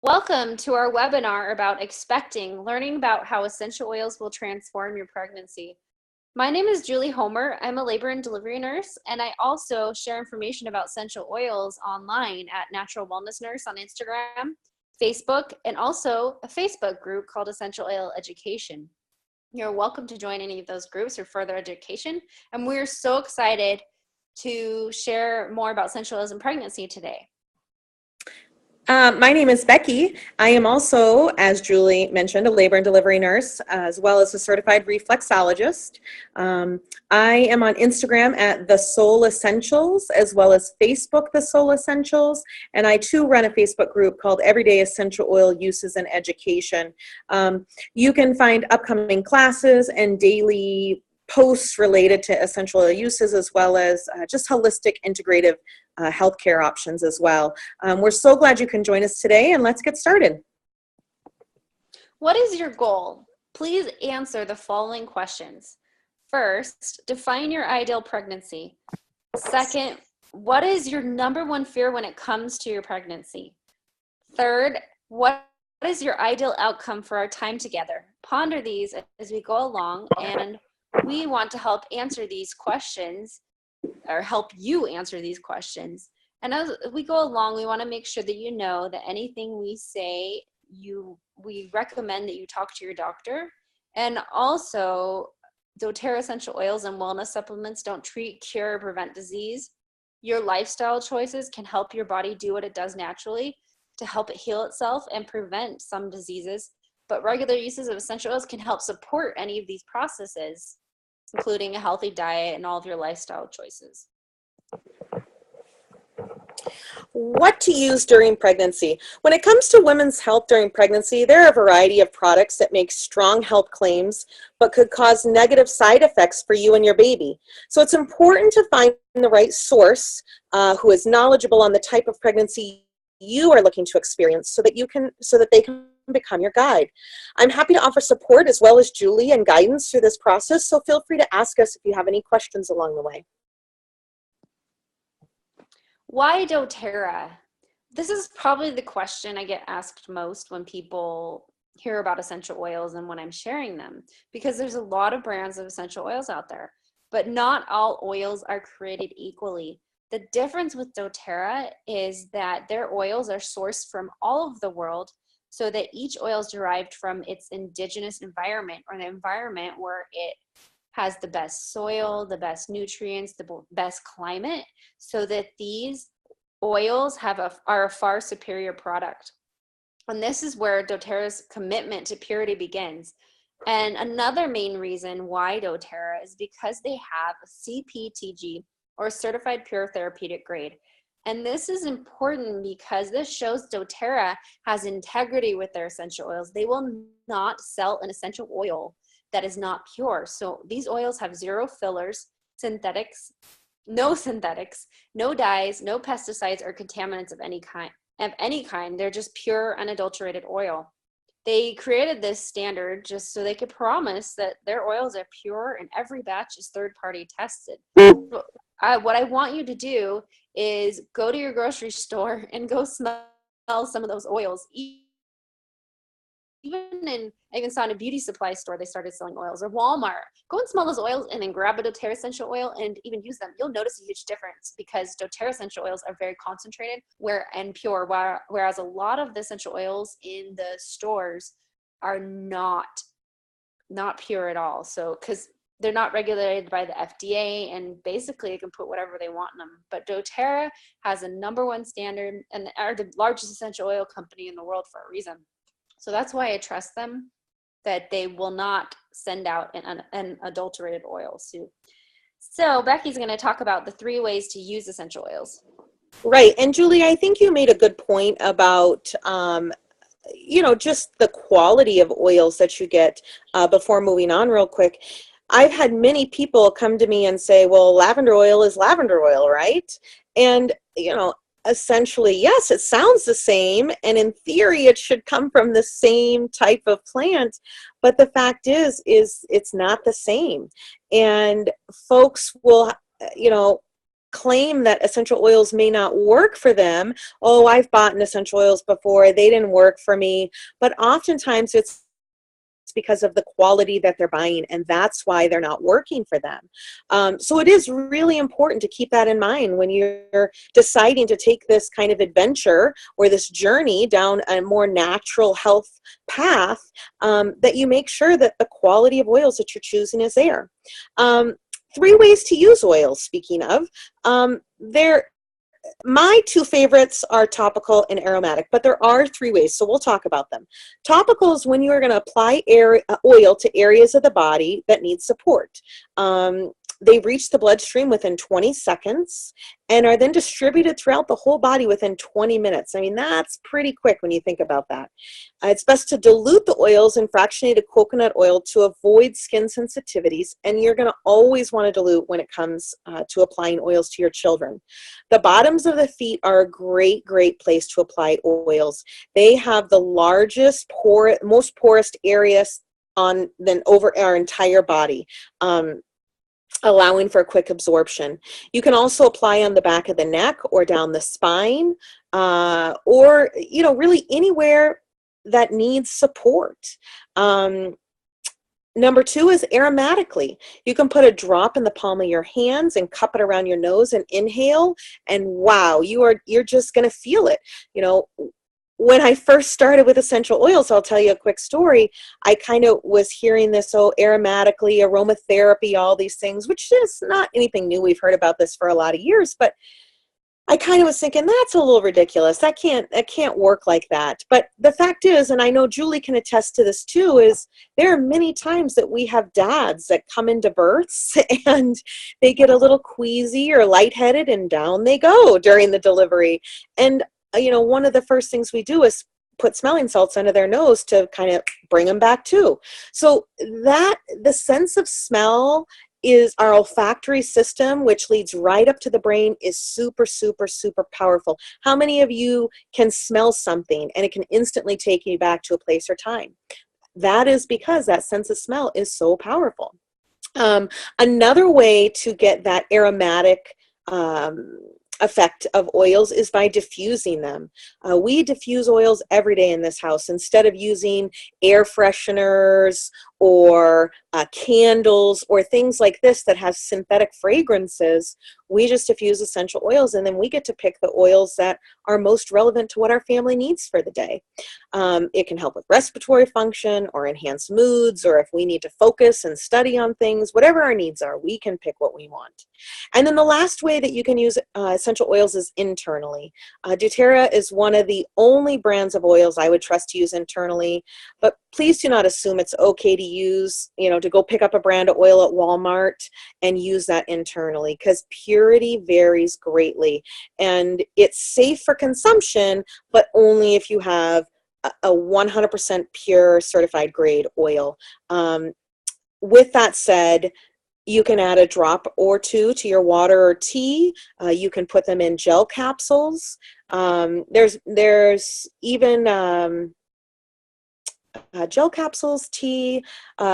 Welcome to our webinar about expecting, learning about how essential oils will transform your pregnancy. My name is Julie Homer. I'm a labor and delivery nurse, and I also share information about essential oils online at Natural Wellness Nurse on Instagram, Facebook, and also a Facebook group called Essential Oil Education. You're welcome to join any of those groups for further education, and we're so excited to share more about essential oils in pregnancy today. My name is Becky. I am also, as Julie mentioned, a labor and delivery nurse, as well as a certified reflexologist. I am on Instagram at The Soul Essentials, as well as Facebook, The Soul Essentials, and I too run a Facebook group called Everyday Essential Oil Uses and Education. You can find upcoming classes and daily posts related to essential oil uses, as well as just holistic integrative healthcare options as well. We're so glad you can join us today, and let's get started. What is your goal? Please answer the following questions. First, define your ideal pregnancy. Second, what is your number one fear when it comes to your pregnancy? Third, what is your ideal outcome for our time together? Ponder these as we go along, and we want to help answer these questions or help you answer these questions. And as we go along, we want to make sure that you know that anything we say, we recommend that you talk to your doctor. And also, doTERRA essential oils and wellness supplements don't treat, cure, or prevent disease. Your lifestyle choices can help your body do what it does naturally to help it heal itself and prevent some diseases. But regular uses of essential oils can help support any of these processes, including a healthy diet and all of your lifestyle choices. What to use during pregnancy? When it comes to women's health during pregnancy, there are a variety of products that make strong health claims, but could cause negative side effects for you and your baby. So it's important to find the right source who is knowledgeable on the type of pregnancy you are looking to experience, so that they can become your guide. I'm happy to offer support as well as Julie and guidance through this process, so feel free to ask us if you have any questions along the way. Why doTERRA? This is probably the question I get asked most when people hear about essential oils and when I'm sharing them, because there's a lot of brands of essential oils out there, but not all oils are created equally. The difference with doTERRA is that their oils are sourced from all over the world, so that each oil is derived from its indigenous environment, or the environment where it has the best soil, the best nutrients, the best climate, so that these oils are a far superior product. And this is where doTERRA's commitment to purity begins. And another main reason why doTERRA is because they have a CPTG, or Certified Pure Therapeutic Grade. And this is important because this shows doTERRA has integrity with their essential oils. They will not sell an essential oil that is not pure. So these oils have zero fillers, no synthetics, no dyes, no pesticides or contaminants of any kind. They're just pure, unadulterated oil. They created this standard just so they could promise that their oils are pure and every batch is third-party tested. What I want you to do is go to your grocery store and go smell some of those oils. I even saw in a beauty supply store they started selling oils, or Walmart. Go and smell those oils and then grab a doTERRA essential oil and even use them. You'll notice a huge difference because doTERRA essential oils are very concentrated and pure, whereas a lot of the essential oils in the stores are not pure at all. So because they're not regulated by the FDA, and basically they can put whatever they want in them. But doTERRA has a number-one standard and are the largest essential oil company in the world for a reason. So that's why I trust them, that they will not send out an adulterated oil. So Becky's going to talk about the 3 ways to use essential oils. Right. And Julie, I think you made a good point about just the quality of oils that you get. Before moving on real quick, I've had many people come to me and say, well, lavender oil is lavender oil, right? And, essentially, yes, it sounds the same, and in theory, it should come from the same type of plant, but the fact is it's not the same. And folks will, claim that essential oils may not work for them. Oh, I've bought essential oils before, they didn't work for me. But oftentimes it's because of the quality that they're buying, and that's why they're not working for them. So it is really important to keep that in mind when you're deciding to take this kind of adventure or this journey down a more natural health path, that you make sure that the quality of oils that you're choosing is there. 3 ways to use oils, speaking of. There My two favorites are topical and aromatic, but there are 3 ways, so we'll talk about them. Topical is when you are going to apply oil to areas of the body that need support. They reach the bloodstream within 20 seconds and are then distributed throughout the whole body within 20 minutes. I mean, that's pretty quick when you think about that. It's best to dilute the oils in fractionated coconut oil to avoid skin sensitivities, and you're going to always want to dilute when it comes to applying oils to your children. The bottoms of the feet are a great, great place to apply oils. They have the largest, most porous areas over our entire body. Allowing for a quick absorption. You can also apply on the back of the neck or down the spine, or really anywhere that needs support. Number 2 is aromatically. You can put a drop in the palm of your hands and cup it around your nose and inhale, and wow, you're just going to feel it. When I first started with essential oils, I'll tell you a quick story. I kind of was hearing this, aromatically, aromatherapy, all these things, which is not anything new. We've heard about this for a lot of years, but I kind of was thinking that's a little ridiculous. That can't work like that. But the fact is, and I know Julie can attest to this too, is there are many times that we have dads that come into births and they get a little queasy or lightheaded and down they go during the delivery. And one of the first things we do is put smelling salts under their nose to kind of bring them back too. So that the sense of smell is our olfactory system, which leads right up to the brain, is super, super, super powerful. How many of you can smell something and it can instantly take you back to a place or time? That is because that sense of smell is so powerful. Another way to get that aromatic effect of oils is by diffusing them. We diffuse oils every day in this house. Instead of using air fresheners or candles or things like this that have synthetic fragrances, we just diffuse essential oils, and then we get to pick the oils that are most relevant to what our family needs for the day. It can help with respiratory function or enhance moods, or if we need to focus and study on things, whatever our needs are, we can pick what we want. And then the last way that you can use essential oils is internally. doTERRA is one of the only brands of oils I would trust to use internally, but please do not assume it's okay to use, to go pick up a brand of oil at Walmart and use that internally, because purity varies greatly. And it's safe for consumption, but only if you have a 100% pure certified grade oil. With that said, you can add a drop or two to your water or tea. You can put them in gel capsules. There's even gel capsules, tea.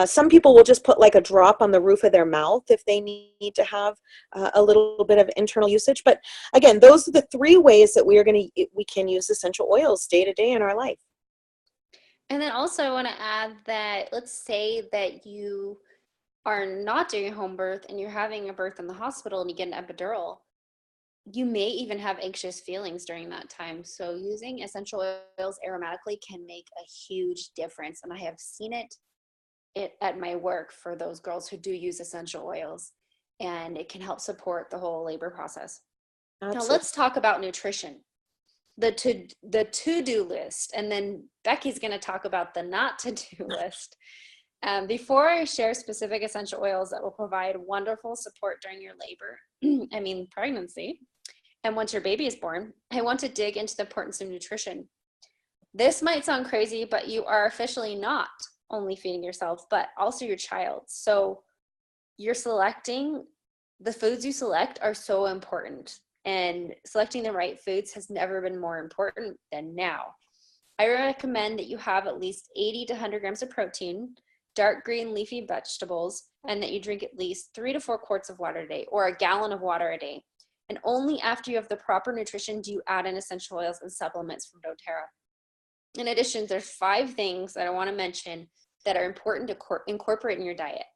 Some people will just put like a drop on the roof of their mouth if they need to have a little bit of internal usage. But again, those are the 3 ways that we can use essential oils day to day in our life. And then also I want to add that, let's say that you are not doing a home birth and you're having a birth in the hospital and you get an epidural, you may even have anxious feelings during that time. So using essential oils aromatically can make a huge difference. And I have seen it at my work for those girls who do use essential oils, and it can help support the whole labor process. Absolutely. Now let's talk about nutrition. The to-do list, and then Becky's going to talk about the not to-do list. Before I share specific essential oils that will provide wonderful support during your labor, pregnancy, and once your baby is born, I want to dig into the importance of nutrition. This might sound crazy, but you are officially not only feeding yourself, but also your child. So the foods you select are so important, and selecting the right foods has never been more important than now. I recommend that you have at least 80 to 100 grams of protein, dark green leafy vegetables, and that you drink at least 3 to 4 quarts of water a day, or a gallon of water a day. And only after you have the proper nutrition do you add in essential oils and supplements from doTERRA. In addition, there's 5 things that I want to mention that are important to incorporate in your diet,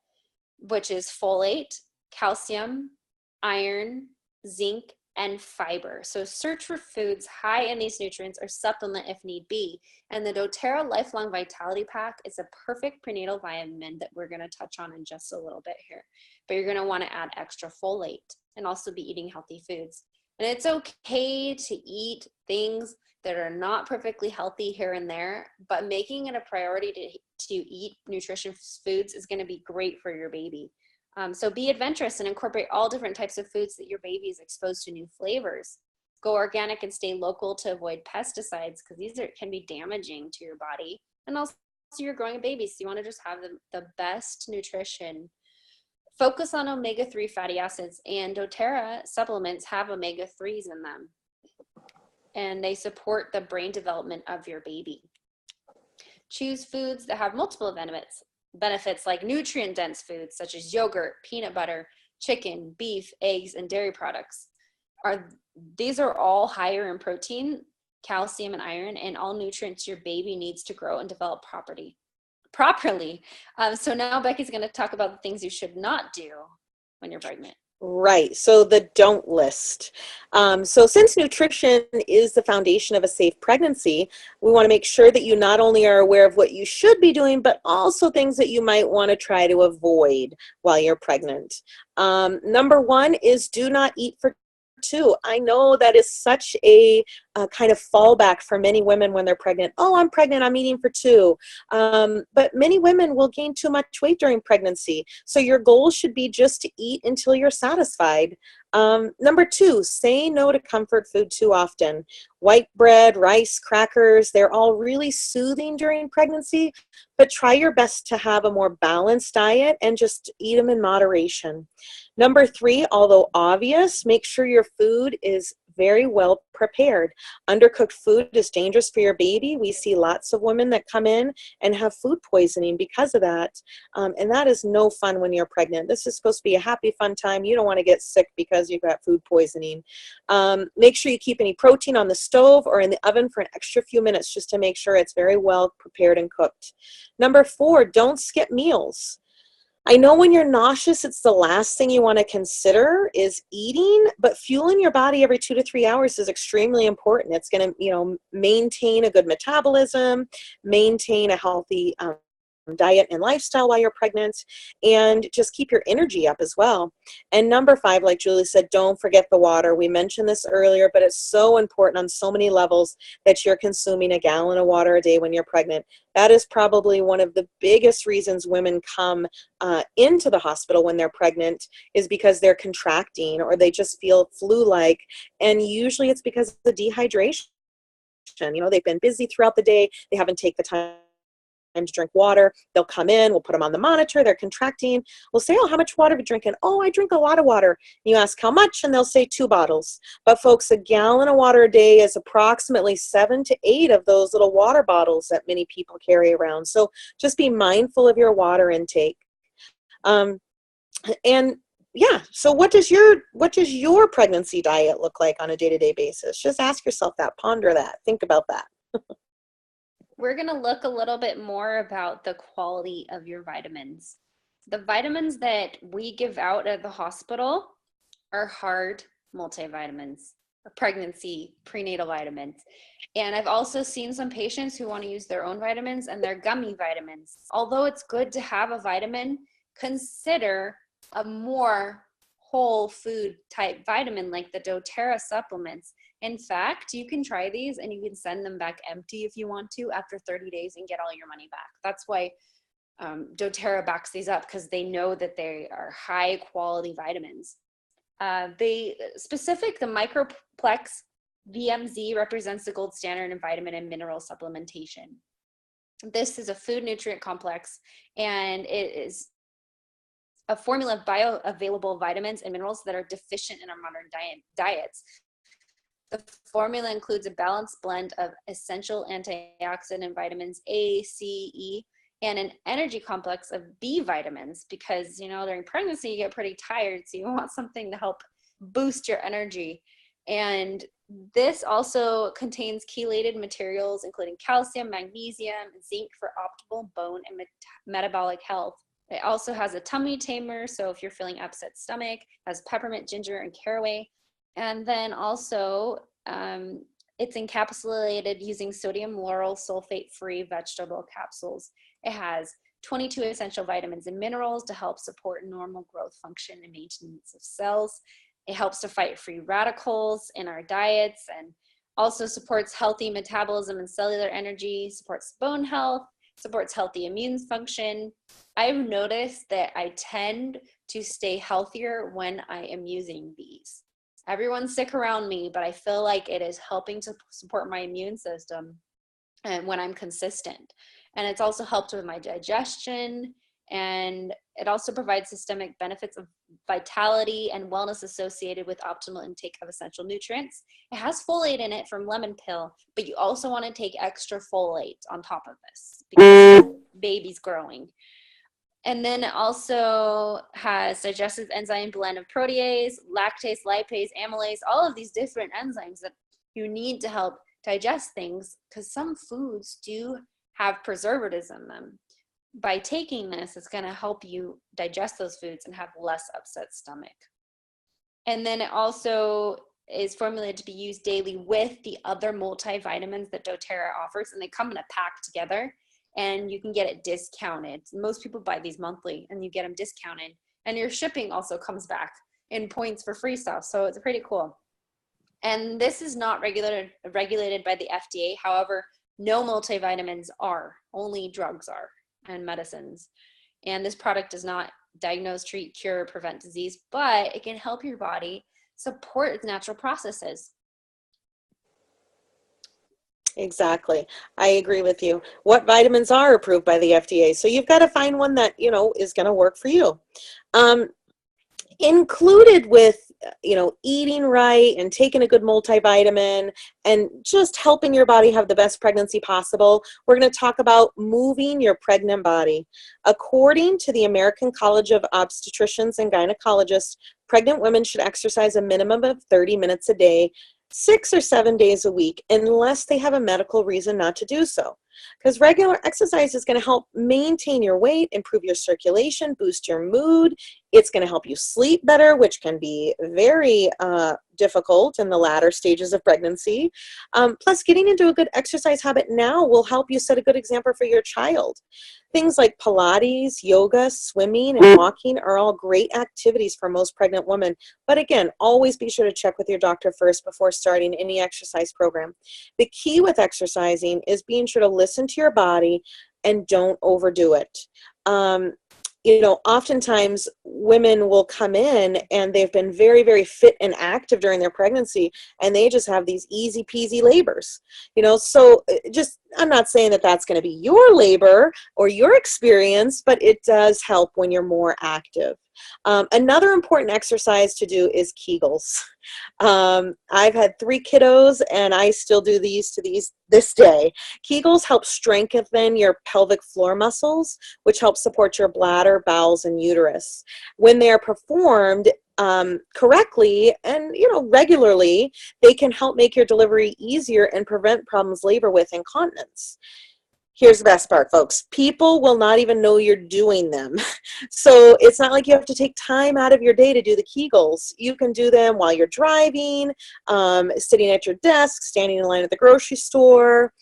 which is folate, calcium, iron, zinc, and fiber. So search for foods high in these nutrients or supplement if need be. And the doTERRA Lifelong Vitality Pack is a perfect prenatal vitamin that we're going to touch on in just a little bit here. But you're going to want to add extra folate and also be eating healthy foods. And it's okay to eat things that are not perfectly healthy here and there, but making it a priority to eat nutritious foods is going to be great for your baby. So be adventurous and incorporate all different types of foods that your baby is exposed to new flavors. Go organic and stay local to avoid pesticides, because these can be damaging to your body. And also you're growing a baby, so you want to just have the best nutrition. Focus on omega-3 fatty acids, and doTERRA supplements have omega-3s in them. And they support the brain development of your baby. Choose foods that have multiple benefits like nutrient-dense foods such as yogurt, peanut butter, chicken, beef, eggs, and dairy products. These are all higher in protein, calcium, and iron, and all nutrients your baby needs to grow and develop properly. So now Becky's going to talk about the things you should not do when you're pregnant. Right. So the don't list. So since nutrition is the foundation of a safe pregnancy, we want to make sure that you not only are aware of what you should be doing, but also things that you might want to try to avoid while you're pregnant. Number 1 is do not eat for 2. I know that is such a kind of fallback for many women when they're pregnant. Oh, I'm pregnant, I'm eating for 2. But many women will gain too much weight during pregnancy. So your goal should be just to eat until you're satisfied. Number 2, say no to comfort food too often. White bread, rice, crackers, they're all really soothing during pregnancy, but try your best to have a more balanced diet and just eat them in moderation. Number 3, although obvious, make sure your food is very well prepared. Undercooked food is dangerous for your baby. We see lots of women that come in and have food poisoning because of that. And that is no fun when you're pregnant. This is supposed to be a happy, fun time. You don't want to get sick because you've got food poisoning. Make sure you keep any protein on the stove or in the oven for an extra few minutes just to make sure it's very well prepared and cooked. Number 4, don't skip meals. I know when you're nauseous, it's the last thing you want to consider is eating, but fueling your body every 2 to 3 hours is extremely important. It's going to, maintain a good metabolism, maintain a healthy diet and lifestyle while you're pregnant, and just keep your energy up as well. And number 5, like Julie said, don't forget the water. We mentioned this earlier, but it's so important on so many levels that you're consuming a gallon of water a day when you're pregnant. That is probably one of the biggest reasons women come into the hospital when they're pregnant, is because they're contracting or they just feel flu-like. And usually it's because of the dehydration. They've been busy throughout the day. They haven't taken the time to drink water. They'll come in, we'll put them on the monitor, they're contracting. We'll say, oh, how much water are you drinking? Oh, I drink a lot of water. You ask how much, and they'll say 2 bottles. But folks, a gallon of water a day is approximately 7 to 8 of those little water bottles that many people carry around. So just be mindful of your water intake. And yeah, so what does your pregnancy diet look like on a day-to-day basis? Just ask yourself that, ponder that, think about that. We're going to look a little bit more about the quality of your vitamins. The vitamins that we give out at the hospital are hard multivitamins, pregnancy, prenatal vitamins. And I've also seen some patients who want to use their own vitamins, and they're gummy vitamins. Although it's good to have a vitamin, consider a more whole food type vitamin like the doTERRA supplements. In fact, you can try these and you can send them back empty if you want to after 30 days and get all your money back. That's why doTERRA backs these up, because they know that they are high quality vitamins. The Microplex VMZ represents the gold standard in vitamin and mineral supplementation. This is a food nutrient complex, and it is a formula of bioavailable vitamins and minerals that are deficient in our modern diets. The formula includes a balanced blend of essential antioxidant vitamins A, C, E, and an energy complex of B vitamins, because, during pregnancy, you get pretty tired, so you want something to help boost your energy. And this also contains chelated materials, including calcium, magnesium, and zinc for optimal bone and metabolic health. It also has a tummy tamer, so if you're feeling upset stomach, it has peppermint, ginger, and caraway. And then also, it's encapsulated using sodium lauryl sulfate-free vegetable capsules. It has 22 essential vitamins and minerals to help support normal growth function and maintenance of cells. It helps to fight free radicals in our diets, and also supports healthy metabolism and cellular energy, supports bone health, supports healthy immune function. I've noticed that I tend to stay healthier when I am using these. Everyone's sick around me, but I feel like it is helping to support my immune system and when I'm consistent. And it's also helped with my digestion, and it also provides systemic benefits of vitality and wellness associated with optimal intake of essential nutrients. It has folate in it from lemon pill, but you also want to take extra folate on top of this because baby's growing. And then it also has digestive enzyme blend of protease, lactase, lipase, amylase, all of these different enzymes that you need to help digest things, because some foods do have preservatives in them. By taking this, it's going to help you digest those foods and have less upset stomach. And then it also is formulated to be used daily with the other multivitamins that doTERRA offers, and they come in a pack together, and you can get it discounted. Most people buy these monthly, and you get them discounted, and your shipping also comes back in points for free stuff, so it's pretty cool. And this is not regulated by the FDA. However, no multivitamins are, only drugs are, and medicines. And this product does not diagnose, treat, cure, prevent disease, but it can help your body support its natural processes. Exactly. I agree with you. What vitamins are approved by the FDA? So you've got to find one that, is going to work for you. Included with, eating right and taking a good multivitamin and just helping your body have the best pregnancy possible, we're going to talk about moving your pregnant body. According to the American College of Obstetricians and Gynecologists, pregnant women should exercise a minimum of 30 minutes a day, 6 or 7 days a week, unless they have a medical reason not to do so. Because regular exercise is going to help maintain your weight, improve your circulation, boost your mood. It's going to help you sleep better, which can be very difficult in the latter stages of pregnancy. Plus, getting into a good exercise habit now will help you set a good example for your child. Things like Pilates, yoga, swimming, and walking are all great activities for most pregnant women. But again, always be sure to check with your doctor first before starting any exercise program. The key with exercising is being sure to listen to your body and don't overdo it. Oftentimes women will come in and they've been very, very fit and active during their pregnancy, and they just have these easy peasy labors, so I'm not saying that that's going to be your labor or your experience, but it does help when you're more active. Another important exercise to do is Kegels. I've had 3 kiddos, and I still do these this day. Kegels help strengthen your pelvic floor muscles, which helps support your bladder, bowels, and uterus. When they are performed correctly and regularly, they can help make your delivery easier and prevent problems later with incontinence. Here's the best part, folks. People will not even know you're doing them. So it's not like you have to take time out of your day to do the Kegels. You can do them while you're driving, sitting at your desk, standing in line at the grocery store,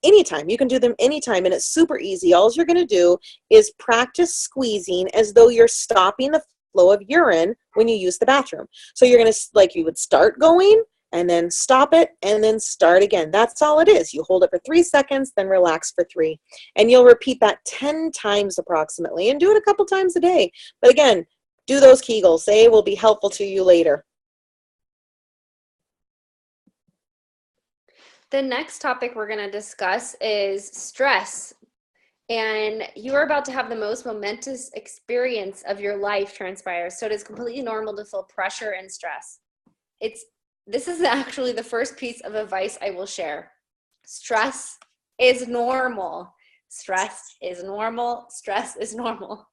anytime. You can do them anytime, and it's super easy. All you're going to do is practice squeezing as though you're stopping the flow of urine when you use the bathroom. So you're going to, like you would start going, and then stop it, and then start again. That's all it is. You hold it for 3 seconds, then relax for 3. And you'll repeat that 10 times approximately, and do it a couple times a day. But again, do those Kegels. They will be helpful to you later. The next topic we're going to discuss is stress. And you are about to have the most momentous experience of your life transpire. So it is completely normal to feel pressure and stress. This is actually the first piece of advice I will share. Stress is normal. Stress is normal. Stress is normal.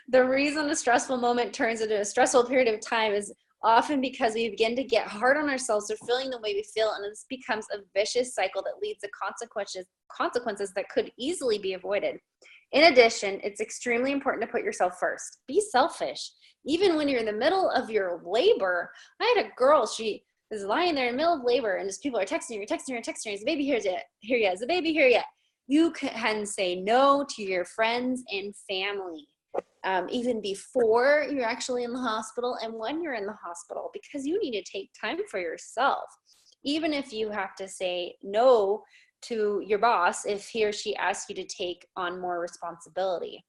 The reason a stressful moment turns into a stressful period of time is often because we begin to get hard on ourselves for feeling the way we feel, and this becomes a vicious cycle that leads to consequences that could easily be avoided. In addition, it's extremely important to put yourself first. Be selfish. Even when you're in the middle of your labor, I had a girl, she is lying there in the middle of labor, and just people are texting her, is the baby here yet? Here yet? Is the baby here yet? You can say no to your friends and family, even before you're actually in the hospital and when you're in the hospital, because you need to take time for yourself. Even if you have to say no to your boss if he or she asks you to take on more responsibility.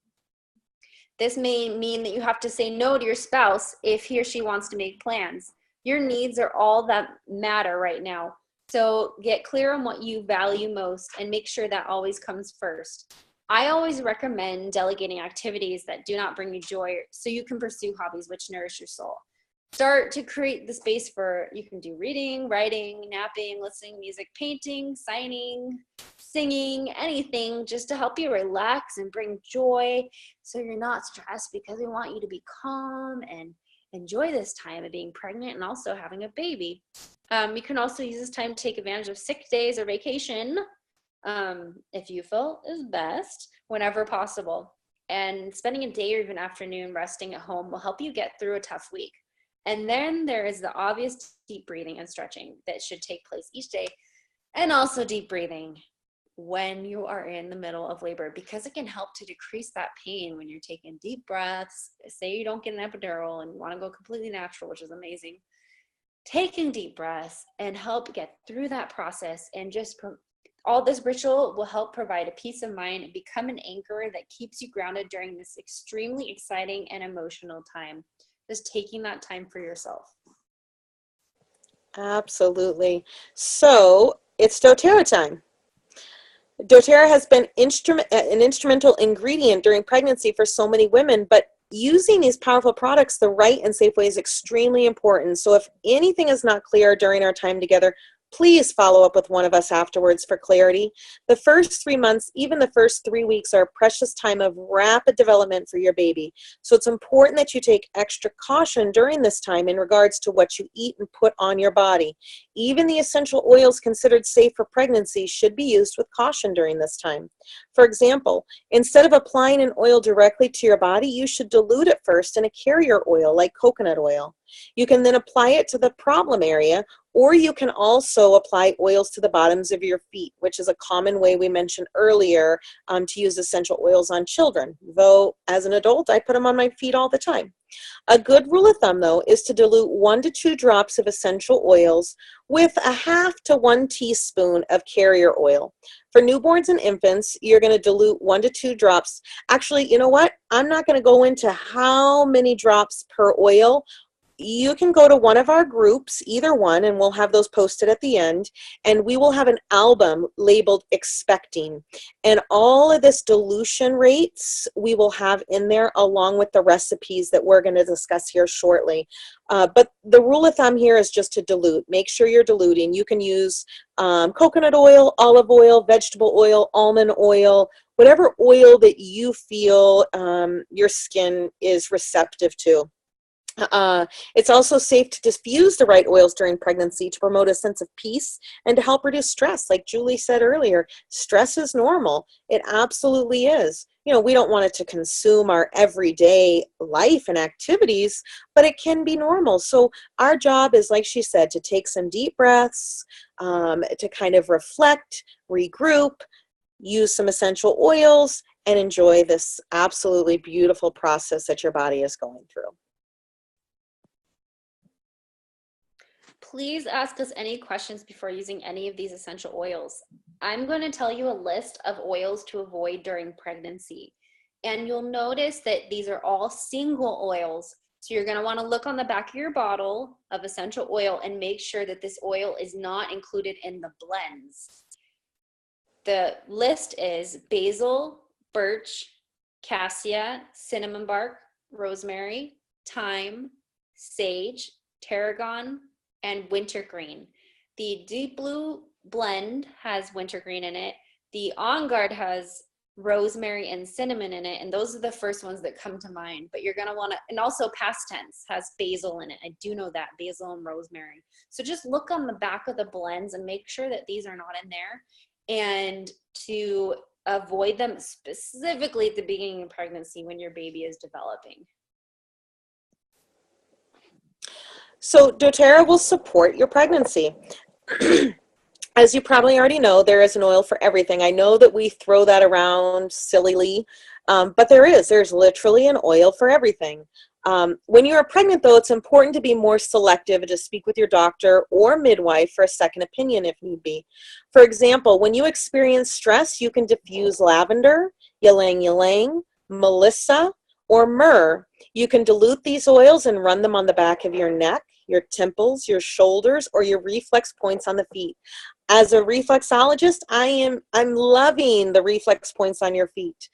This may mean that you have to say no to your spouse if he or she wants to make plans. Your needs are all that matter right now. So get clear on what you value most and make sure that always comes first. I always recommend delegating activities that do not bring you joy so you can pursue hobbies which nourish your soul. Start to create the space for, you can do reading, writing, napping, listening, music, painting, signing, singing, anything just to help you relax and bring joy so you're not stressed, because we want you to be calm and enjoy this time of being pregnant and also having a baby. You can also use this time to take advantage of sick days or vacation if you feel is best whenever possible. And spending a day or even afternoon resting at home will help you get through a tough week. And then there is the obvious deep breathing and stretching that should take place each day, and also deep breathing when you are in the middle of labor, because it can help to decrease that pain when you're taking deep breaths. Say you don't get an epidural and you want to go completely natural, which is amazing. Taking deep breaths and help get through that process, and just all this ritual will help provide a peace of mind and become an anchor that keeps you grounded during this extremely exciting and emotional time. Just taking that time for yourself. Absolutely. So it's doTERRA time. doTERRA has been an instrumental ingredient during pregnancy for so many women, but using these powerful products the right and safe way is extremely important. So if anything is not clear during our time together, please follow up with one of us afterwards for clarity. The first 3 months, even the first 3 weeks, are a precious time of rapid development for your baby. So it's important that you take extra caution during this time in regards to what you eat and put on your body. Even the essential oils considered safe for pregnancy should be used with caution during this time. For example, instead of applying an oil directly to your body, you should dilute it first in a carrier oil like coconut oil. You can then apply it to the problem area, or you can also apply oils to the bottoms of your feet, which is a common way we mentioned earlier to use essential oils on children. Though as an adult, I put them on my feet all the time. A good rule of thumb, though, is to dilute 1 to 2 drops of essential oils with a half to 1 teaspoon of carrier oil. For newborns and infants, you're going to dilute 1 to 2 drops. Actually, you know what? I'm not going to go into how many drops per oil. You can go to one of our groups, either one, and we'll have those posted at the end, and we will have an album labeled expecting, and all of this dilution rates we will have in there along with the recipes that we're going to discuss here shortly. But the rule of thumb here is just to dilute. Make sure you're diluting. You can use coconut oil, olive oil, vegetable oil, almond oil, whatever oil that you feel your skin is receptive to. It's also safe to diffuse the right oils during pregnancy to promote a sense of peace and to help reduce stress. Like Julie said earlier, stress is normal. It absolutely is. You know, we don't want it to consume our everyday life and activities, but it can be normal. So our job is, like she said, to take some deep breaths, to kind of reflect, regroup, use some essential oils, and enjoy this absolutely beautiful process that your body is going through. Please ask us any questions before using any of these essential oils. I'm going to tell you a list of oils to avoid during pregnancy. And you'll notice that these are all single oils. So you're going to want to look on the back of your bottle of essential oil and make sure that this oil is not included in the blends. The list is basil, birch, cassia, cinnamon bark, rosemary, thyme, sage, tarragon, and wintergreen. The deep blue blend has wintergreen in it. The On Guard has rosemary, and cinnamon in it. And those are the first ones that come to mind. But you're going to want to, and also past tense has basil in it. I do know that, basil and rosemary. So just look on the back of the blends and make sure that these are not in there. And to avoid them specifically at the beginning of pregnancy when your baby is developing. So doTERRA will support your pregnancy. As you probably already know, there is an oil for everything. I know that we throw that around sillily, but there's literally an oil for everything. When you are pregnant, though, it's important to be more selective and to speak with your doctor or midwife for a second opinion if need be. For example, when you experience stress, you can diffuse lavender, ylang ylang, melissa, or myrrh. You can dilute these oils and run them on the back of your neck, your temples, your shoulders, or your reflex points on the feet. As a reflexologist, I'm loving the reflex points on your feet.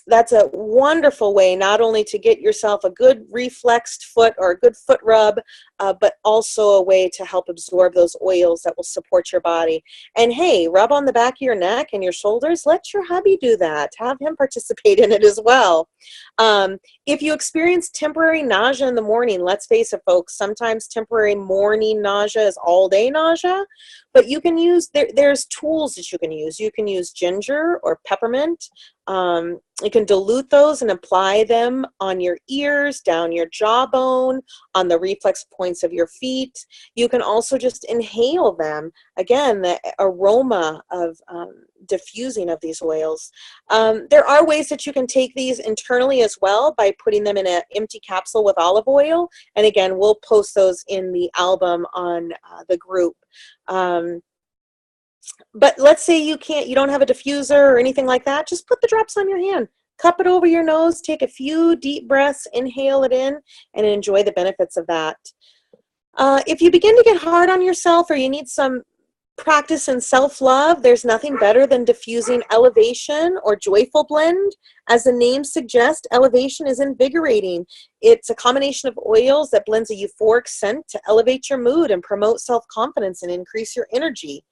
That's a wonderful way not only to get yourself a good reflexed foot or a good foot rub, but also a way to help absorb those oils that will support your body. And hey, rub on the back of your neck and your shoulders. Let your hubby do that. Have him participate in it as well. If you experience temporary nausea in the morning, let's face it, folks, sometimes temporary morning nausea is all day nausea, but you can use, there's tools that you can use. You can use ginger or peppermint. You can dilute those and apply them on your ears, down your jawbone, on the reflex points of your feet. You can also just inhale them. Again, the aroma of diffusing of these oils. There are ways that you can take these internally as well by putting them in an empty capsule with olive oil. And again, we'll post those in the album on the group. But let's say you don't have a diffuser or anything like that, just put the drops on your hand, cup it over your nose, take a few deep breaths, inhale it in, and enjoy the benefits of that. If you begin to get hard on yourself or you need some practice in self-love, there's nothing better than diffusing Elevation or Joyful Blend. As the name suggests, Elevation is invigorating. It's a combination of oils that blends a euphoric scent to elevate your mood and promote self-confidence and increase your energy.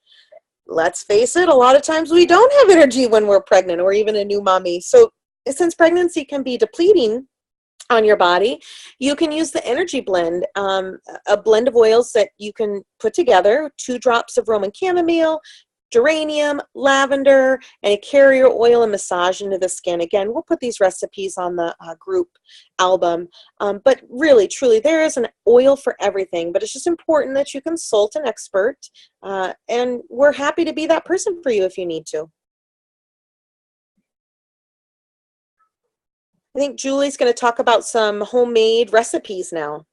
Let's face it, a lot of times we don't have energy when we're pregnant or even a new mommy. So since pregnancy can be depleting on your body, you can use the energy blend, a blend of oils that you can put together, 2 drops of Roman chamomile, geranium, lavender, and a carrier oil and massage into the skin. Again, we'll put these recipes on the group album. But really, truly, there is an oil for everything, but it's just important that you consult an expert, and we're happy to be that person for you if you need to. I think Julie's going to talk about some homemade recipes now.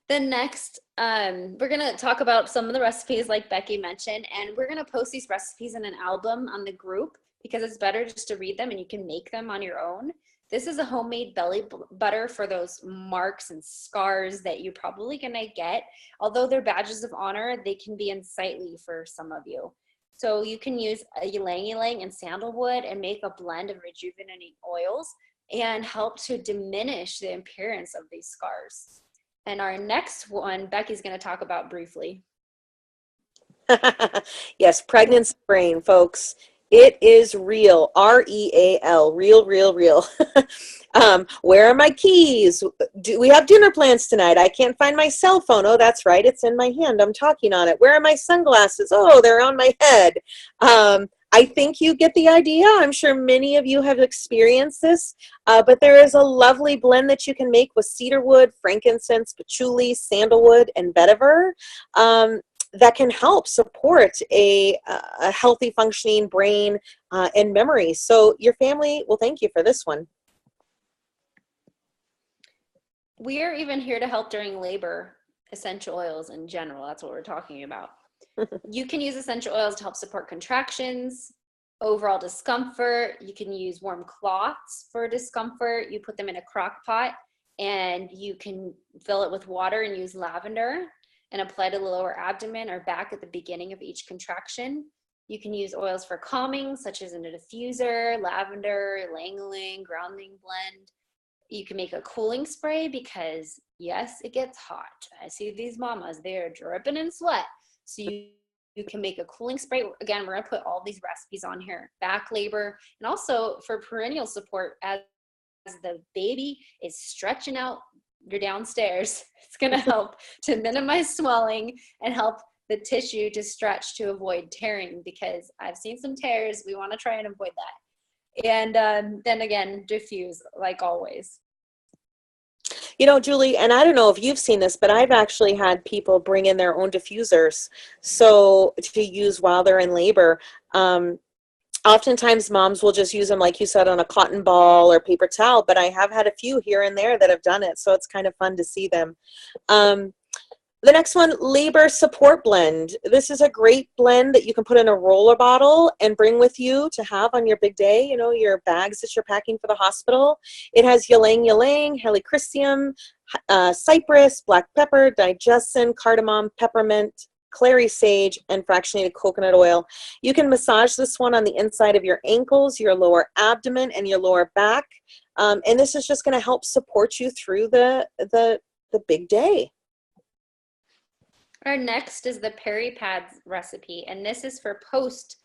Then next, we're going to talk about some of the recipes like Becky mentioned, and we're going to post these recipes in an album on the group because it's better just to read them and you can make them on your own. This is a homemade belly butter for those marks and scars that you're probably going to get. Although they're badges of honor, they can be unsightly for some of you. So you can use a ylang ylang and sandalwood and make a blend of rejuvenating oils and help to diminish the appearance of these scars. And our next one, Becky's going to talk about briefly. Yes, pregnancy brain, folks. It is real, R-E-A-L, real, real, real. Where are my keys? Do we have dinner plans tonight? I can't find my cell phone. Oh, that's right. It's in my hand. I'm talking on it. Where are my sunglasses? Oh, they're on my head. I think you get the idea. I'm sure many of you have experienced this, but there is a lovely blend that you can make with cedarwood, frankincense, patchouli, sandalwood, and vetiver. That can help support a healthy functioning brain and memory. So your family will thank you for this one. We are even here to help during labor, essential oils in general. That's what we're talking about. You can use essential oils to help support contractions, overall discomfort. You can use warm cloths for discomfort. You put them in a crock pot and you can fill it with water and use lavender and apply to the lower abdomen or back at the beginning of each contraction. You can use oils for calming, such as in a diffuser, lavender, ylang-ylang, grounding blend. You can make a cooling spray because, yes, it gets hot. I see these mamas, they are dripping in sweat. So you You can make a cooling spray. Again, we're going to put all these recipes on here. Back labor, and also for perineal support as the baby is stretching out your downstairs. It's going to help to minimize swelling and help the tissue to stretch to avoid tearing, because I've seen some tears. We want to try and avoid that. And then again, diffuse like always. You know, Julie, and I don't know if you've seen this, but I've actually had people bring in their own diffusers so to use while they're in labor. Oftentimes moms will just use them, like you said, on a cotton ball or paper towel, but I have had a few here and there that have done it, so it's kind of fun to see them. The next one, labor support blend. This is a great blend that you can put in a roller bottle and bring with you to have on your big day, you know, your bags that you're packing for the hospital. It has ylang ylang, helichrysum, cypress, black pepper, digestion, cardamom, peppermint, clary sage, and fractionated coconut oil. You can massage this one on the inside of your ankles, your lower abdomen, and your lower back. And this is just going to help support you through the big day. Our next is the Peri Pads recipe, and this is for post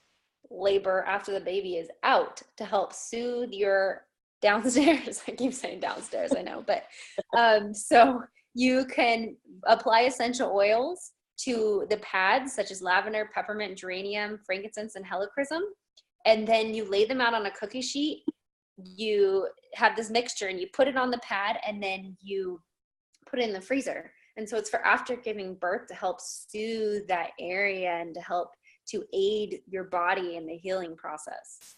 labor after the baby is out to help soothe your downstairs. I keep saying downstairs, I know, but so you can apply essential oils to the pads such as lavender, peppermint, geranium, frankincense, and helichrysum, and then you lay them out on a cookie sheet. You have this mixture and you put it on the pad, and then you put it in the freezer. And so it's for after giving birth to help soothe that area and to help to aid your body in the healing process.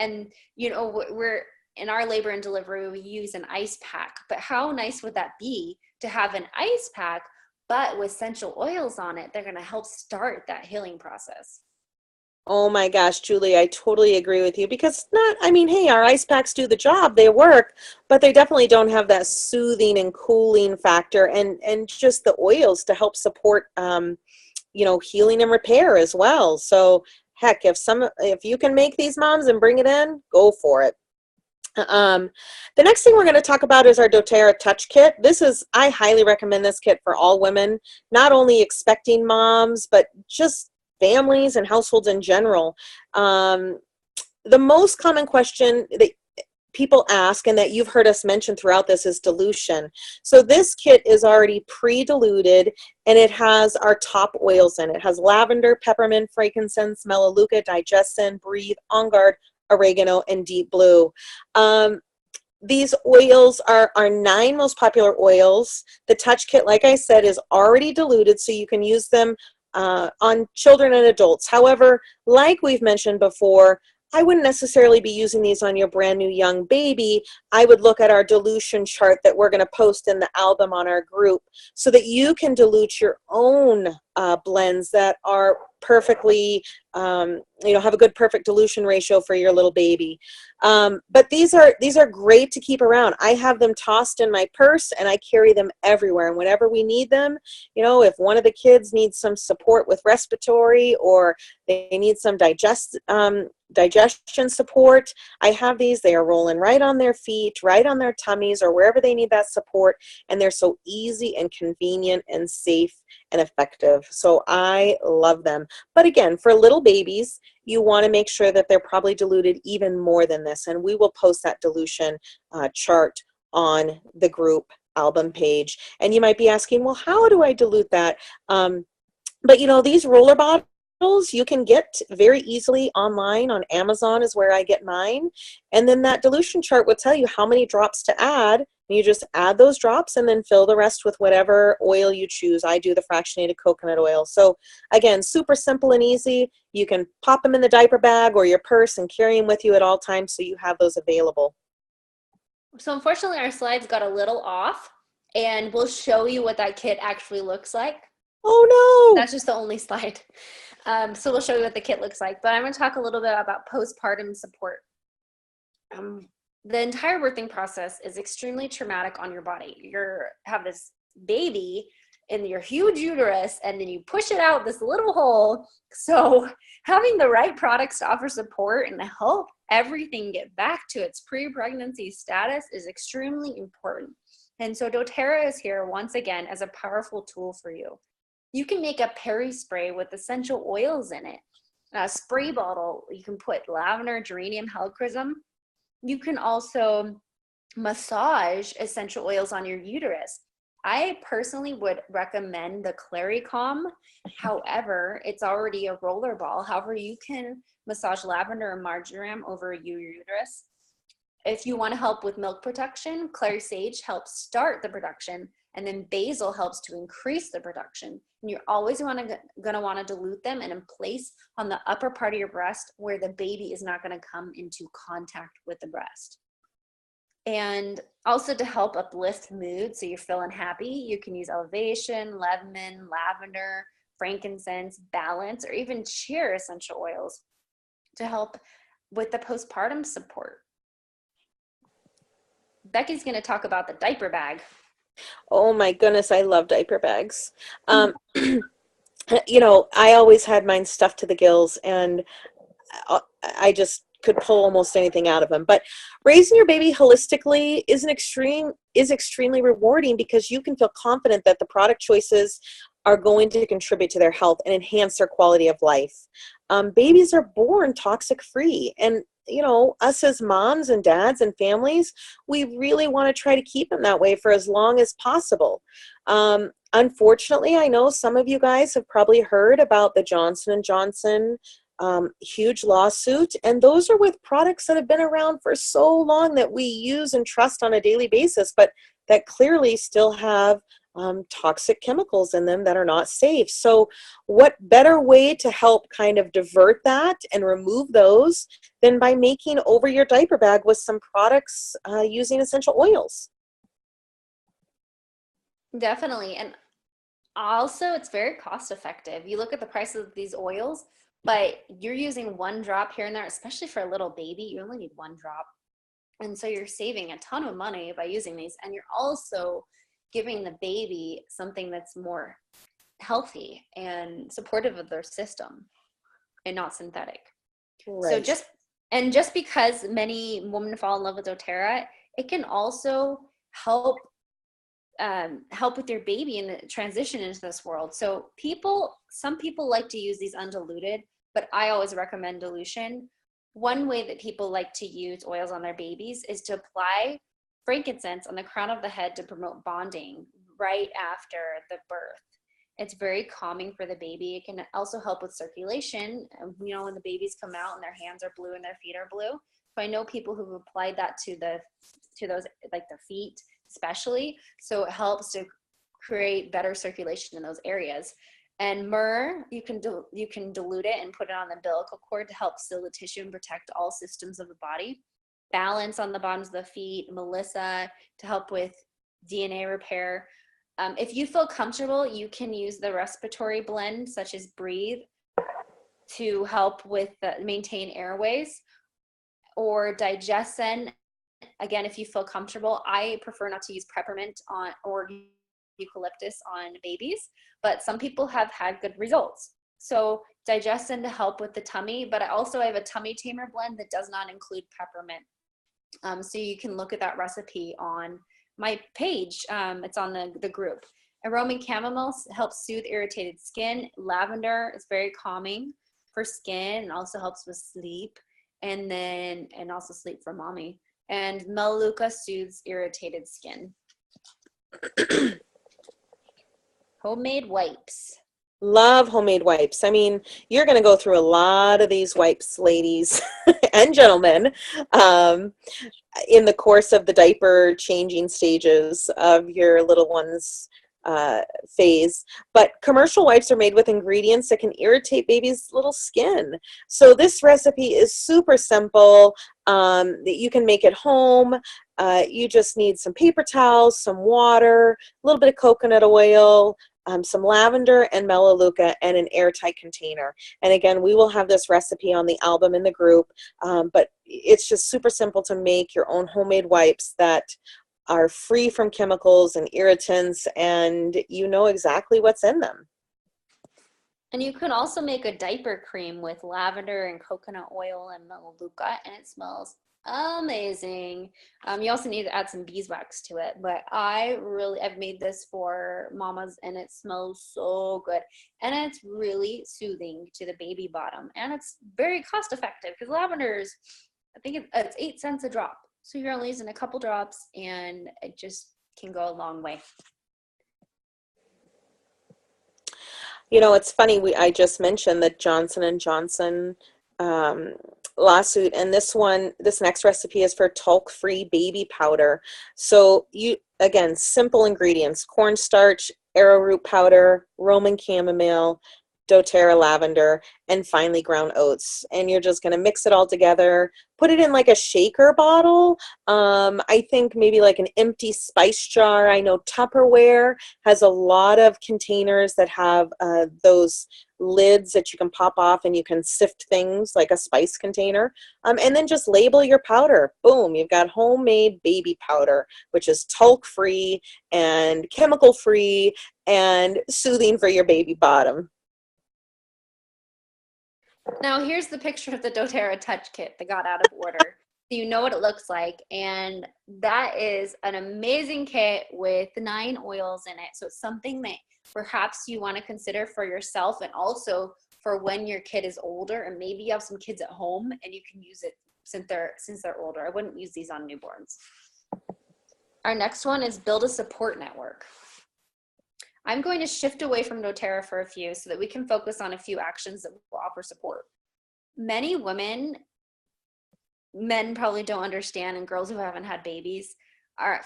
And, you know, we're in our labor and delivery, we use an ice pack, but how nice would that be to have an ice pack, but with essential oils on it? They're going to help start that healing process. Oh my gosh, Julie, I totally agree with you, because not, I mean, hey, our ice packs do the job, they work, but they definitely don't have that soothing and cooling factor, and just the oils to help support, you know, healing and repair as well. So heck, if you can make these, moms, and bring it in, go for it. The next thing we're going to talk about is our doTERRA Touch Kit. I highly recommend this kit for all women, not only expecting moms, but just families and households in general. The most common question that people ask, and that you've heard us mention throughout this, is dilution. So this kit is already pre-diluted, and it has our top oils in it. It has lavender, peppermint, frankincense, melaleuca, digestin, breathe, on guard, oregano, and deep blue. These oils are our 9 most popular oils. The Touch Kit, like I said, is already diluted, so you can use them on children and adults. However, like we've mentioned before, I wouldn't necessarily be using these on your brand new young baby. I would look at our dilution chart that we're going to post in the album on our group, so that you can dilute your own blends that are perfectly, have a good perfect dilution ratio for your little baby. But these are great to keep around. I have them tossed in my purse, and I carry them everywhere. And whenever we need them, you know, if one of the kids needs some support with respiratory, or they need some digestion support, I have these. They are rolling right on their feet, right on their tummies, or wherever they need that support, and they're so easy and convenient and safe and effective. So I love them. But again, for little babies, you want to make sure that they're probably diluted even more than this, and we will post that dilution chart on the group album page. And you might be asking, well, how do I dilute that? But you know, these roller bottles you can get very easily online. On Amazon is where I get mine. And then that dilution chart will tell you how many drops to add. You just add those drops and then fill the rest with whatever oil you choose. I do the fractionated coconut oil. So again, super simple and easy. You can pop them in the diaper bag or your purse and carry them with you at all times, so you have those available. So unfortunately, our slides got a little off, and we'll show you what that kit actually looks like. Oh no! That's just the only slide. So we'll show you what the kit looks like. But I'm going to talk a little bit about postpartum support. The entire birthing process is extremely traumatic on your body. You have this baby in your huge uterus, and then you push it out this little hole. So having the right products to offer support and help everything get back to its pre-pregnancy status is extremely important. And so doTERRA is here once again as a powerful tool for you. You can make a peri spray with essential oils in it. A spray bottle, you can put lavender, geranium, helichrysum. You can also massage essential oils on your uterus. I personally would recommend the Claricalm. However, it's already a roller ball. However, you can massage lavender and marjoram over your uterus. If you want to help with milk production, clary sage helps start the production, and then basil helps to increase the production. And you're always going to want to dilute them and in place on the upper part of your breast where the baby is not going to come into contact with the breast. And also to help uplift mood, so you're feeling happy, you can use elevation, lemon, lavender, frankincense, balance, or even cheer essential oils to help with the postpartum support. Becky's going to talk about the diaper bag. Oh my goodness, I love diaper bags. You know, I always had mine stuffed to the gills, and I just could pull almost anything out of them. But raising your baby holistically is extremely rewarding because you can feel confident that the product choices are going to contribute to their health and enhance their quality of life. Babies are born toxic free, and you know, us as moms and dads and families, we really want to try to keep them that way for as long as possible. Unfortunately, I know some of you guys have probably heard about the Johnson & Johnson huge lawsuit, and those are with products that have been around for so long that we use and trust on a daily basis, but that clearly still have toxic chemicals in them that are not safe. So what better way to help kind of divert that and remove those than by making over your diaper bag with some products using essential oils? Definitely. And also, it's very cost effective. You look at the price of these oils, but you're using one drop here and there, especially for a little baby, you only need one drop. And so you're saving a ton of money by using these, and you're also giving the baby something that's more healthy and supportive of their system and not synthetic. Right. So just because many women fall in love with doTERRA, it can also help with your baby in the transition into this world. So some people like to use these undiluted, but I always recommend dilution. One way that people like to use oils on their babies is to apply frankincense on the crown of the head to promote bonding right after the birth. It's very calming for the baby. It can also help with circulation. You know, when the babies come out and their hands are blue and their feet are blue. So I know people who've applied that to those, like the feet especially. So it helps to create better circulation in those areas. And myrrh, you can dilute it and put it on the umbilical cord to help seal the tissue and protect all systems of the body. Balance on the bottoms of the feet. Melissa to help with DNA repair. If you feel comfortable, you can use the respiratory blend, such as Breathe, to help with maintain airways, or Digestion. Again, if you feel comfortable. I prefer not to use peppermint or eucalyptus on babies, but some people have had good results. So Digestion to help with the tummy, but I also have a tummy tamer blend that does not include peppermint. So you can look at that recipe on my page. It's on the group. Aromatic chamomile helps soothe irritated skin. Lavender is very calming for skin and also helps with sleep, and also sleep for mommy. And Melaleuca soothes irritated skin. Homemade wipes. Love homemade wipes. I mean, you're going to go through a lot of these wipes, ladies and gentlemen, in the course of the diaper changing stages of your little one's phase. But commercial wipes are made with ingredients that can irritate baby's little skin. So this recipe is super simple. You can make it home. You just need some paper towels, some water, a little bit of coconut oil, some lavender and melaleuca, and an airtight container. And again, we will have this recipe on the album in the group, but it's just super simple to make your own homemade wipes that are free from chemicals and irritants, and you know exactly what's in them. And you can also make a diaper cream with lavender and coconut oil and melaleuca, and it smells amazing. You also need to add some beeswax to it, but I've made this for mamas, and it smells so good. And it's really soothing to the baby bottom, and it's very cost effective because lavender is, I think it's 8 cents a drop. So you're only using a couple drops, and it just can go a long way. You know, it's funny, I just mentioned the Johnson and Johnson um, lawsuit, and this next recipe is for talc-free baby powder. So again, simple ingredients: cornstarch, arrowroot powder, Roman chamomile, doTERRA lavender, and finely ground oats. And you're just going to mix it all together, put it in like a shaker bottle. I think maybe like an empty spice jar. I know Tupperware has a lot of containers that have those lids that you can pop off and you can sift things like a spice container. And then just label your powder. Boom, you've got homemade baby powder, which is talc-free and chemical-free and soothing for your baby bottom. Now here's the picture of the doTERRA Touch Kit that got out of order. So you know what it looks like, and that is an amazing kit with 9 oils in it. So it's something that perhaps you want to consider for yourself, and also for when your kid is older, and maybe you have some kids at home and you can use it since they're older. I wouldn't use these on newborns. Our next one is build a support network. I'm going to shift away from doTERRA for a few so that we can focus on a few actions that will offer support. Many women, men probably don't understand, and girls who haven't had babies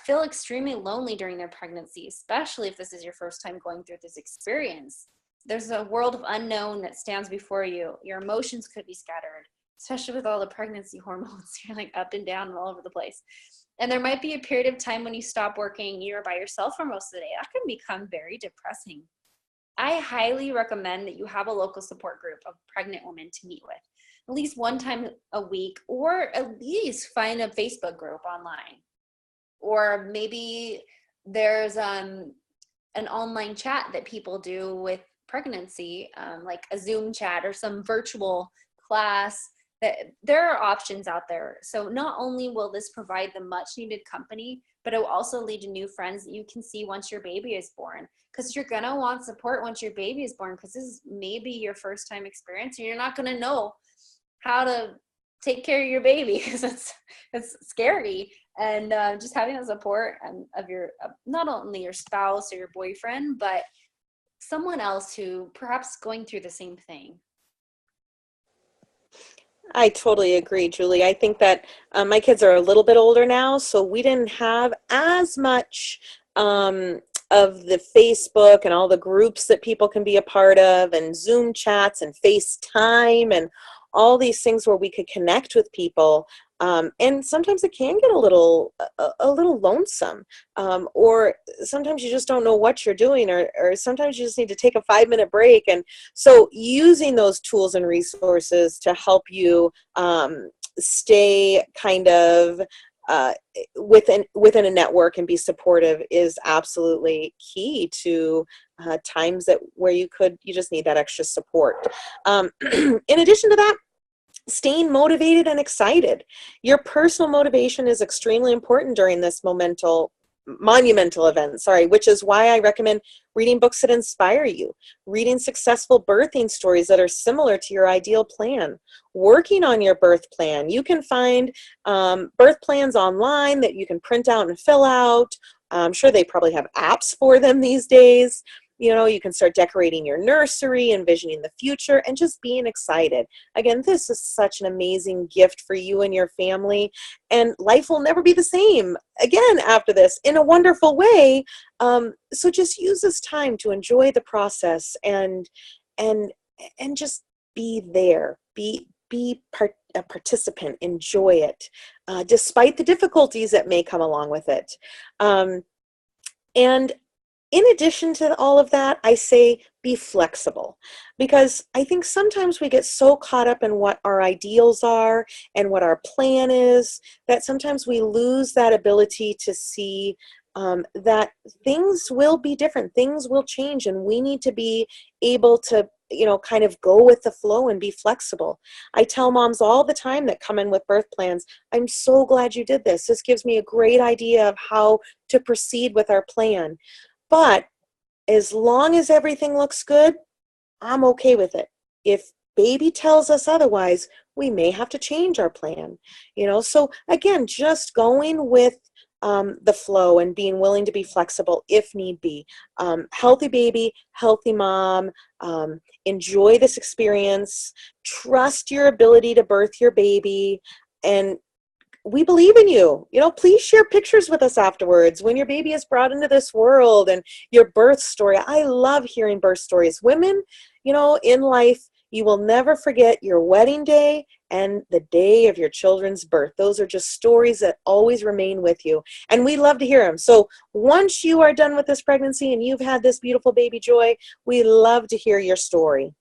feel extremely lonely during their pregnancy, especially if this is your first time going through this experience. There's a world of unknown that stands before you. Your emotions could be scattered, especially with all the pregnancy hormones. You're like up and down and all over the place. And there might be a period of time when you stop working, you're by yourself for most of the day. That can become very depressing. I highly recommend that you have a local support group of pregnant women to meet with at least one time a week, or at least find a Facebook group online. Or maybe there's an online chat that people do with pregnancy, like a Zoom chat or some virtual class. There are options out there. So not only will this provide the much needed company, but it will also lead to new friends that you can see once your baby is born. Because you're gonna want support once your baby is born, because this is maybe your first time experience, and you're not gonna know how to take care of your baby, because it's scary. And just having the support of not only your spouse or your boyfriend, but someone else who perhaps going through the same thing. I totally agree, Julie. I think that my kids are a little bit older now, so we didn't have as much of the Facebook and all the groups that people can be a part of, and Zoom chats and FaceTime and all these things where we could connect with people. And sometimes it can get a little lonesome, or sometimes you just don't know what you're doing, or sometimes you just need to take a 5-minute break. And so using those tools and resources to help you stay kind of within a network and be supportive is absolutely key to times where you just need that extra support. In addition to that, staying motivated and excited. Your personal motivation is extremely important during this monumental event, which is why I recommend reading books that inspire you, reading successful birthing stories that are similar to your ideal plan, working on your birth plan. You can find birth plans online that you can print out and fill out. I'm sure they probably have apps for them these days. You know, you can start decorating your nursery, envisioning the future, and just being excited. Again, this is such an amazing gift for you and your family, and life will never be the same again after this in a wonderful way. So just use this time to enjoy the process and just be there. Be a participant. Enjoy it, despite the difficulties that may come along with it. And in addition to all of that, I say be flexible, because I think sometimes we get so caught up in what our ideals are and what our plan is that sometimes we lose that ability to see that things will be different, things will change, and we need to be able to kind of go with the flow and be flexible. I tell moms all the time that come in with birth plans, I'm so glad you did this. This gives me a great idea of how to proceed with our plan. But as long as everything looks good, I'm okay with it. If baby tells us otherwise, we may have to change our plan. So again, just going with the flow and being willing to be flexible if need be. Healthy baby, healthy mom, enjoy this experience, trust your ability to birth your baby, and we believe in you. Please share pictures with us afterwards when your baby is brought into this world and your birth story. I love hearing birth stories. Women, in life, you will never forget your wedding day and the day of your children's birth. Those are just stories that always remain with you. And we love to hear them. So once you are done with this pregnancy and you've had this beautiful baby joy, we love to hear your story.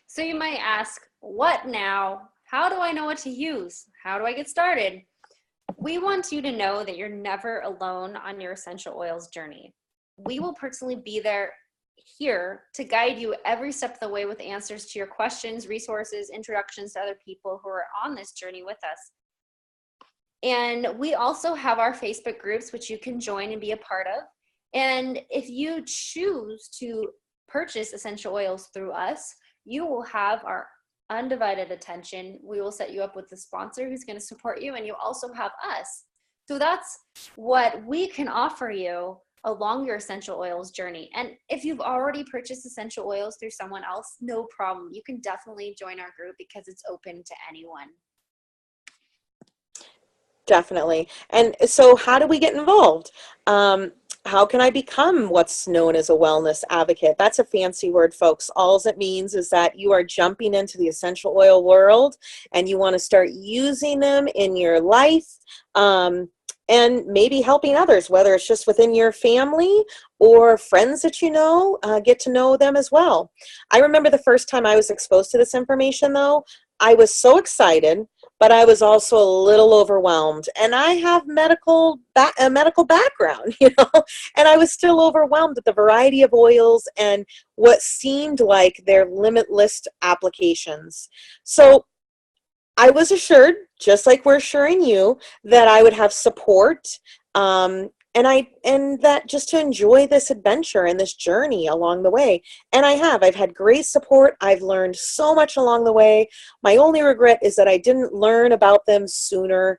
So you might ask, what now? How do I know what to use? How do I get started? We want you to know that you're never alone on your essential oils journey. We will personally be here to guide you every step of the way with answers to your questions, resources, introductions to other people who are on this journey with us. And we also have our Facebook groups, which you can join and be a part of. And if you choose to purchase essential oils through us, you will have our undivided attention. We will set you up with the sponsor who's going to support you, and you also have us. So that's what we can offer you along your essential oils journey. And if you've already purchased essential oils through someone else, no problem. You can definitely join our group because it's open to anyone. Definitely. And so how do we get involved? How can I become what's known as a wellness advocate? That's a fancy word, folks. All it means is that you are jumping into the essential oil world and you want to start using them in your life, and maybe helping others, whether it's just within your family or friends that get to know them as well. I remember the first time I was exposed to this information, though, I was so excited, but I was also a little overwhelmed. And I have a medical background, and I was still overwhelmed at the variety of oils and what seemed like their limitless applications. So I was assured, just like we're assuring you, that I would have support, and that just to enjoy this adventure and this journey along the way. And I've had great support. I've learned so much along the way. My only regret is that I didn't learn about them sooner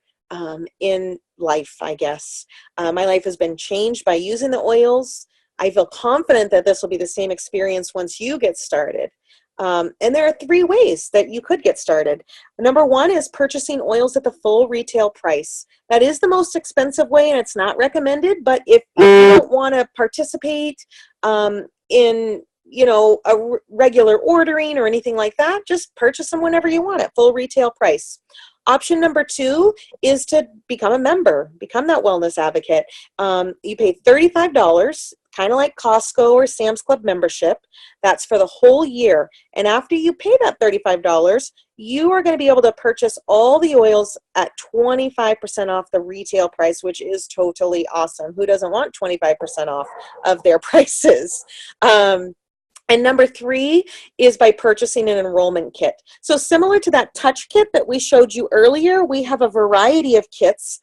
in life, I guess. My life has been changed by using the oils. I feel confident that this will be the same experience once you get started. And there are 3 ways that you could get started. Number 1 is purchasing oils at the full retail price. That is the most expensive way, and it's not recommended. But if you don't want to participate in a regular ordering or anything like that, just purchase them whenever you want at full retail price. Option number 2 is to become a member, become that wellness advocate. You pay $35, kind of like Costco or Sam's Club membership. That's for the whole year. And after you pay that $35, you are going to be able to purchase all the oils at 25% off the retail price, which is totally awesome. Who doesn't want 25% off of their prices? And number 3 is by purchasing an enrollment kit. So similar to that touch kit that we showed you earlier, we have a variety of kits,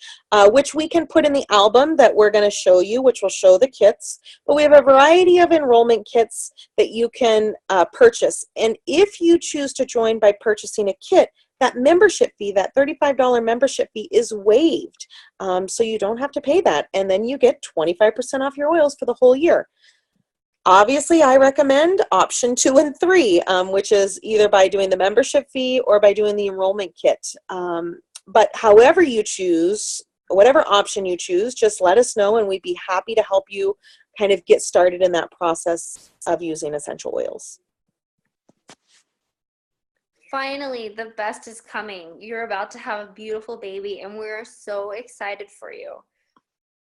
which we can put in the album that we're going to show you, which will show the kits. But we have a variety of enrollment kits that you can purchase. And if you choose to join by purchasing a kit, that membership fee, that $35 membership fee, is waived. So you don't have to pay that. And then you get 25% off your oils for the whole year. Obviously, I recommend option 2 and 3, which is either by doing the membership fee or by doing the enrollment kit. But however you choose, whatever option you choose, just let us know and we'd be happy to help you kind of get started in that process of using essential oils. Finally, the best is coming. You're about to have a beautiful baby, and we're so excited for you.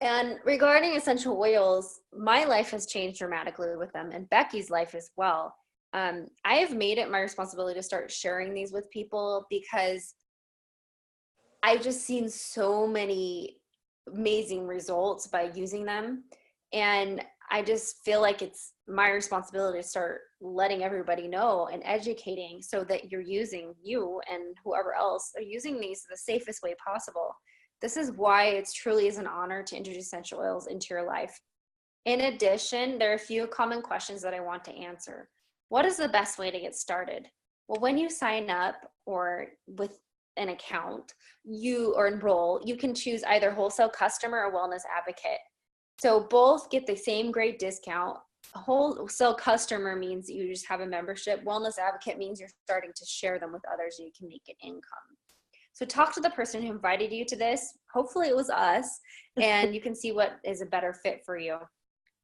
And regarding essential oils, my life has changed dramatically with them, and Becky's life as well. I have made it my responsibility to start sharing these with people because I've just seen so many amazing results by using them. And I just feel like it's my responsibility to start letting everybody know and educating so that you and whoever else are using these the safest way possible. This is why it's truly is an honor to introduce essential oils into your life. In addition, there are a few common questions that I want to answer. What is the best way to get started? Well, when you sign up or with an account, or enroll, you can choose either wholesale customer or wellness advocate. So both get the same great discount. Wholesale customer means you just have a membership. Wellness advocate means you're starting to share them with others so you can make an income. So talk to the person who invited you to this. Hopefully it was us, and you can see what is a better fit for you.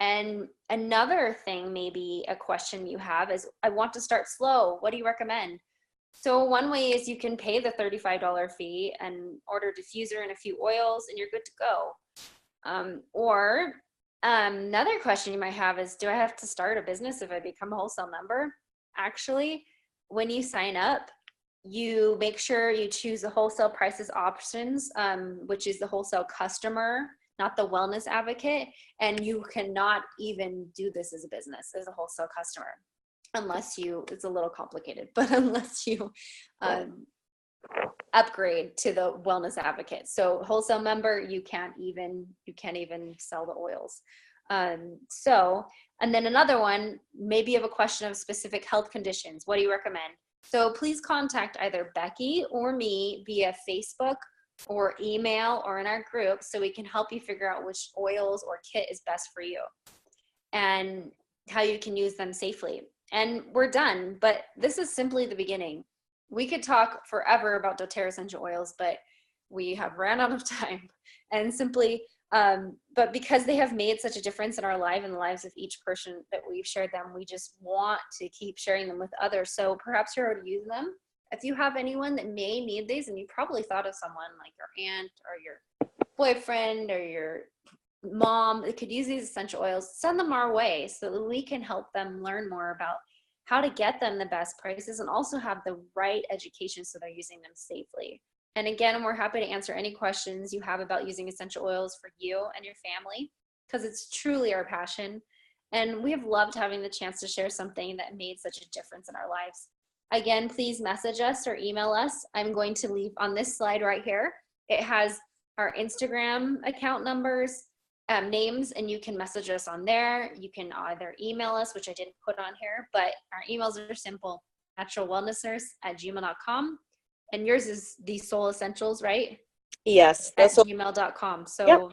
And another thing, maybe a question you have is, I want to start slow. What do you recommend? So one way is you can pay the $35 fee and order diffuser and a few oils and you're good to go. Or another question you might have is, do I have to start a business if I become a wholesale member? Actually, when you sign up, you make sure you choose the wholesale prices options, which is the wholesale customer, not the wellness advocate. And you cannot even do this as a business, as a wholesale customer, unless it's a little complicated, but unless you upgrade to the wellness advocate. So wholesale member, you can't even sell the oils. And then another one, maybe you have a question of specific health conditions. What do you recommend? So please contact either Becky or me via Facebook or email or in our group so we can help you figure out which oils or kit is best for you and how you can use them safely. And we're done, but this is simply the beginning. We could talk forever about doTERRA essential oils, but we have ran out of time. And simply, but because they have made such a difference in our life and the lives of each person that we've shared them, we just want to keep sharing them with others. So perhaps you're already using them. If you have anyone that may need these, and you probably thought of someone like your aunt or your boyfriend or your mom that could use these essential oils, send them our way so that we can help them learn more about how to get them the best prices and also have the right education so they're using them safely. And again, we're happy to answer any questions you have about using essential oils for you and your family, because it's truly our passion. And we have loved having the chance to share something that made such a difference in our lives. Again, please message us or email us. I'm going to leave on this slide right here. It has our Instagram account numbers, names, and you can message us on there. You can either email us, which I didn't put on here, but our emails are simple: naturalwellnessnurse@gmail.com. And yours is the Soul Essentials, right? Yes. At gmail.com. So yep.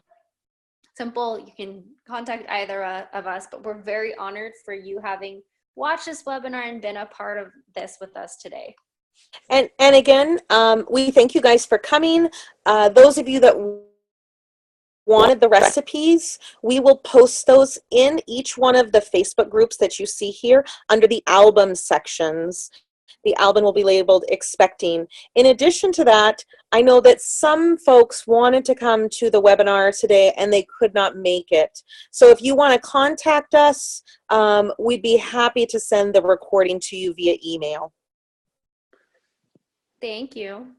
Simple. You can contact either of us, but we're very honored for you having watched this webinar and been a part of this with us today. And again, we thank you guys for coming. Those of you that wanted the recipes, we will post those in each one of the Facebook groups that you see here under the album sections. The album will be labeled expecting. In addition to that, I know that some folks wanted to come to the webinar today and they could not make it. So if you want to contact us, we'd be happy to send the recording to you via email. Thank you.